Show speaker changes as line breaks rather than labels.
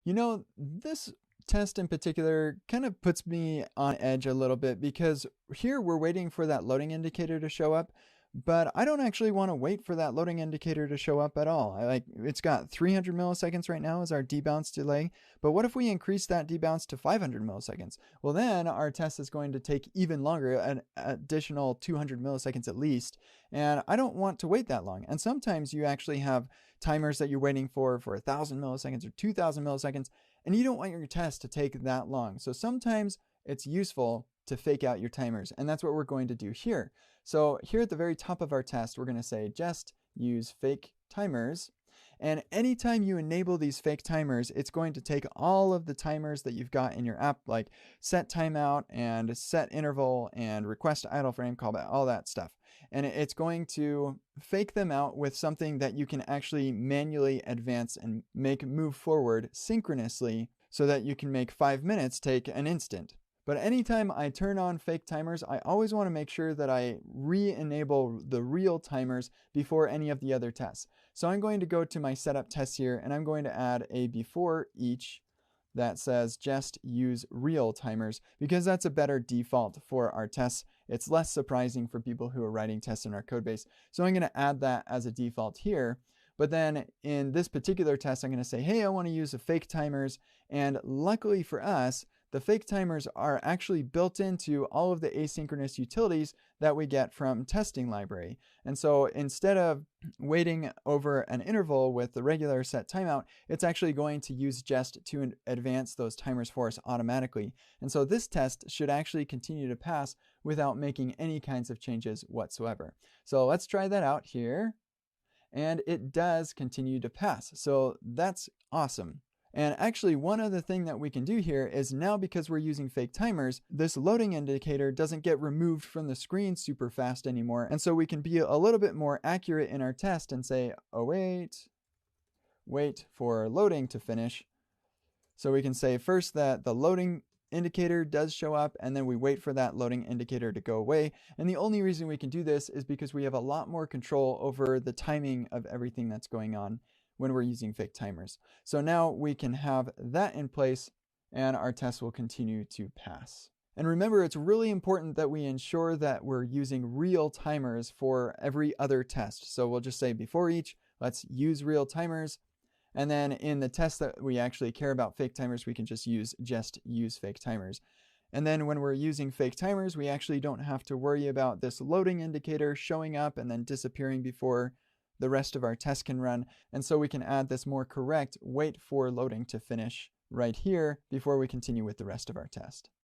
This test in particular kind of puts me on edge a little bit because here we're waiting for that loading indicator to show up, but I don't actually want to wait for that loading indicator to show up at all. It's got 300 milliseconds right now as our debounce delay, but what if we increase that debounce to 500 milliseconds? Well, then our test is going to take even longer, an additional 200 milliseconds at least, and I don't want to wait that long. And sometimes you actually have timers that you're waiting for 1,000 milliseconds or 2,000 milliseconds, and you don't want your test to take that long. So sometimes it's useful to fake out your timers, and that's what we're going to do here. So here at the very top of our test, we're going to say just use fake timers. And anytime you enable these fake timers, it's going to take all of the timers that you've got in your app, like set timeout and set interval and request idle frame callback, all that stuff. And it's going to fake them out with something that you can actually manually advance and make move forward synchronously so that you can make 5 minutes take an instant. But anytime I turn on fake timers, I always want to make sure that I re-enable the real timers before any of the other tests. So I'm going to go to my setup tests here, and I'm going to add a before each that says just use real timers, because that's a better default for our tests. It's less surprising for people who are writing tests in our code base. So I'm going to add that as a default here. But then in this particular test, I'm going to say, hey, I want to use the fake timers. And luckily for us, the fake timers are actually built into all of the asynchronous utilities that we get from testing library. And so instead of waiting over an interval with the regular set timeout, it's actually going to use jest to advance those timers for us automatically. And so this test should actually continue to pass without making any kinds of changes whatsoever. So let's try that out here. And it does continue to pass. So that's awesome. And actually, one other thing that we can do here is now, because we're using fake timers, this loading indicator doesn't get removed from the screen super fast anymore. And so we can be a little bit more accurate in our test and say, oh, wait for loading to finish. So we can say first that the loading indicator does show up, and then we wait for that loading indicator to go away. And the only reason we can do this is because we have a lot more control over the timing of everything that's going on when we're using fake timers. So now we can have that in place, and our test will continue to pass. And remember, it's really important that we ensure that we're using real timers for every other test. So we'll just say before each, let's use real timers. And then in the test that we actually care about fake timers, we can just use fake timers. And then when we're using fake timers, we actually don't have to worry about this loading indicator showing up and then disappearing before the rest of our test can run. And so we can add this more correct wait for loading to finish right here before we continue with the rest of our test.